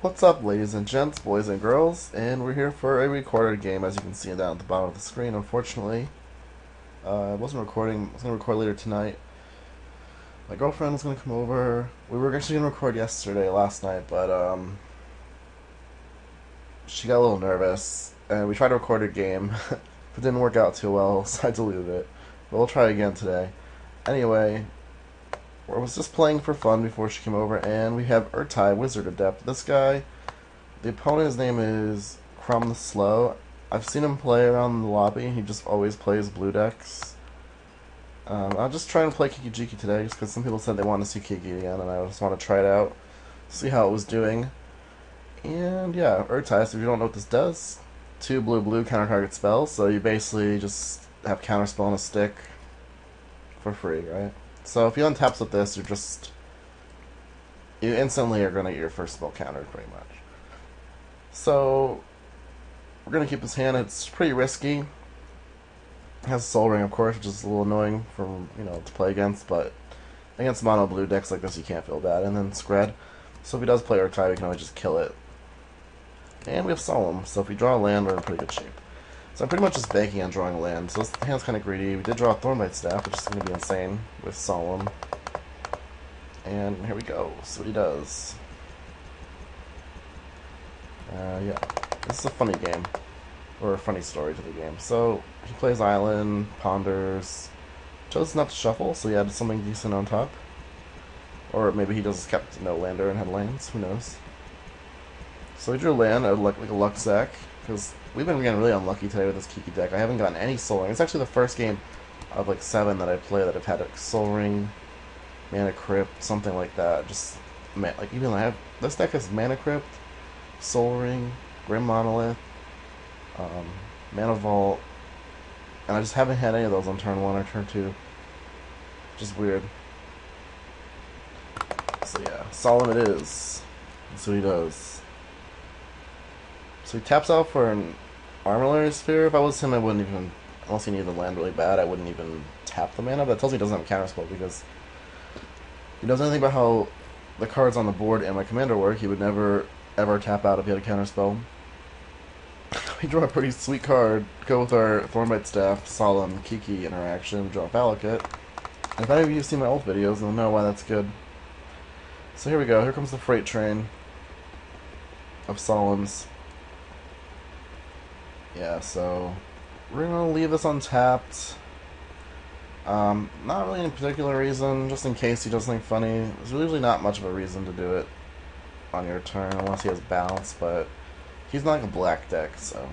What's up, ladies and gents, boys and girls? And we're here for a recorded game, as you can see down at the bottom of the screen. Unfortunately, I wasn't recording. I was going to record later tonight. My girlfriend was going to come over. We were actually going to record last night, but she got a little nervous, and we tried to record a game. It didn't work out too well, so I deleted it. But we'll try again today. Anyway, I was just playing for fun before she came over, and we have Ertai, Wizard Adept. This guy, the opponent's name is Crumb the Slow. I've seen him play around the lobby. He just always plays blue decks. I'll just try and play Kiki-Jiki today, just because some people said they want to see Kiki again, and I just want to try it out, see how it was doing. And yeah, Ertai, so if you don't know what this does, 2 blue counter target spells, so you basically just have counterspell on a stick for free, right? So if you untaps with this, you instantly are going to get your first spell countered, pretty much. So we're going to keep this hand. It's pretty risky. It has Soul Ring, of course, which is a little annoying to play against, but against mono blue decks like this, you can't feel bad. And then Scred. So if he does play Ertai, we can always just kill it. And we have Solemn, so if we draw a land, we're in pretty good shape. So I'm pretty much just banking on drawing a land. So this hand's kind of greedy. We did draw a Thornbite Staff, which is going to be insane with Solemn. And here we go. See what he does. Yeah. This is a funny game. Or a funny story to the game. So, he plays Island, ponders, chose not to shuffle, so he had something decent on top. Or maybe he just kept no lander and had lands, who knows. So we drew a land, like a luck sack, because we've been getting really unlucky today with this Kiki deck. I haven't gotten any Soul Ring. It's actually the first game of like 7 that I play that I've had a Soul Ring, Mana Crypt, something like that. Just, like, even this deck has Mana Crypt, Soul Ring, Grim Monolith, Mana Vault, and I just haven't had any of those on turn 1 or turn 2. Just weird. So yeah, Solemn it is. That's what he does. So he taps out for an Armillary Sphere. If I was him, I wouldn't even, unless he needed the land really bad, I wouldn't even tap the mana, but that tells me he doesn't have a counterspell, because he knows anything about how the cards on the board and my commander work. He would never, ever tap out if he had a counterspell. We draw a pretty sweet card. Go with our Thornbite Staff, Solemn, Kiki interaction, draw a Valakut. And if any of you have seen my old videos, you'll know why that's good. So here we go. Here comes the freight train of Solemns. Yeah, so we're going to leave this untapped. Not really any particular reason, just in case he does something funny. There's usually not much of a reason to do it on your turn, unless he has balance, but he's not like a black deck, so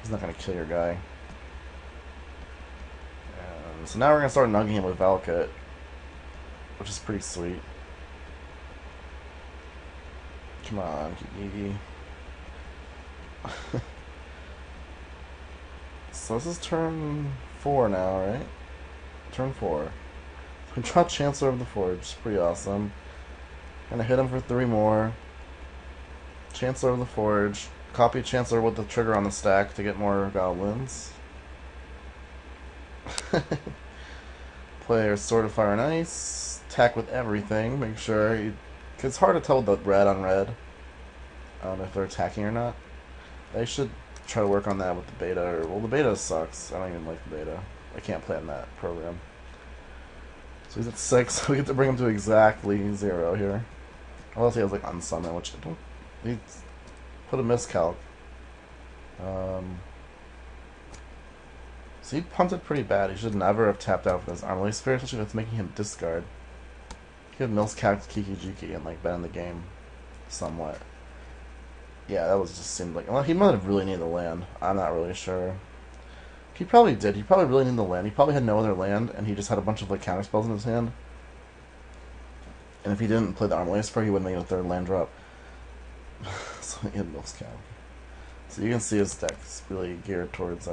he's not going to kill your guy. And so now we're going to start nugging him with Valakut, which is pretty sweet. Come on, Kiki. So this is turn 4 now, right? Turn 4. We draw Chancellor of the Forge. It's pretty awesome. Gonna hit him for 3 more. Chancellor of the Forge. Copy Chancellor with the trigger on the stack to get more goblins. Play Sword of Fire and Ice. Attack with everything. Make sure you... Cause it's hard to tell the red on red. If they're attacking or not. They should try to work on that with the beta. Well, the beta sucks. I don't even like the beta. I can't play on that program. So he's at 6. We get to bring him to exactly 0 here. Unless he has like unsummon, which I don't. He put a miscalc. So he punted pretty bad. He should never have tapped out with his Armillary Sphere, especially if it's making him discard. He could have miscalced Kiki-Jiki and like been in the game somewhat. Yeah, that was just seemed like... Well, he might have really needed the land. I'm not really sure. He probably did. He probably really needed the land. He probably had no other land, and he just had a bunch of like counter spells in his hand. And if he didn't play the Armillary Sphere, he wouldn't make a 3rd land drop. So he had Milscow. So you can see his deck is really geared towards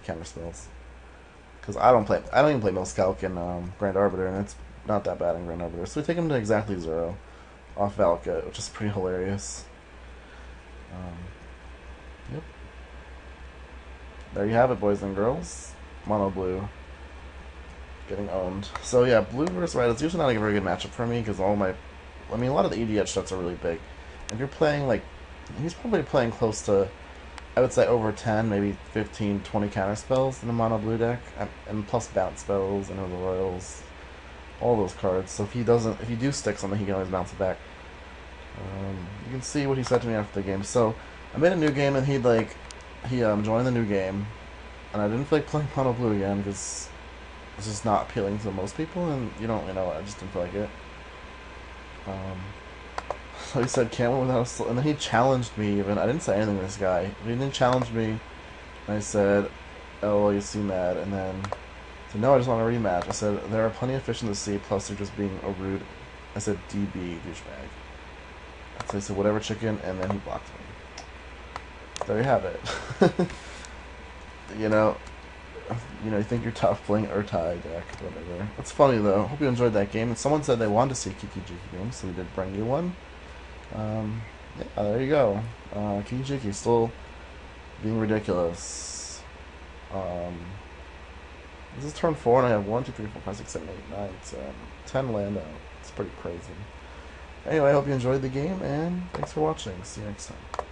counter spells. Because I don't even play Milscow in Grand Arbiter, and it's not that bad in Grand Arbiter. So we take him to exactly 0 off Valakut, which is pretty hilarious. Yep. There you have it, boys and girls. Mono blue. Getting owned. So yeah, blue versus red is usually not a very good matchup for me, because a lot of the EDH sets are really big. if you're playing, like, he's probably playing close to, I would say, over 10, maybe 15, 20 counter spells in a mono blue deck, and plus bounce spells and the royals, all those cards. So if you do stick something, he can always bounce it back. You can see what he said to me after the game. So I made a new game, and he joined the new game, and I didn't feel like playing mono blue again because it's just not appealing to most people, and you don't really know what. I just didn't feel like it. So he said, "Can't win without a," and then he challenged me. Even I didn't say anything to this guy. He didn't challenge me. And I said, "Oh, well, you seem mad." And then I said, "No, I just want a rematch." I said, "There are plenty of fish in the sea. Plus, they're just being a rude." I said, "DB douchebag." So he said, "Whatever, chicken," and then he blocked me. There you have it. you know, you think you're tough playing Ertai deck, whatever. It's funny though. Hope you enjoyed that game. And someone said they wanted to see Kiki-Jiki games, so we did bring you one. Yeah, there you go. Kiki-Jiki still being ridiculous. This is turn 4, and I have 1, 2, 3, 4, 5, 6, 7, 8, 9, 10 land out. It's pretty crazy. Anyway, I hope you enjoyed the game, and thanks for watching. See you next time.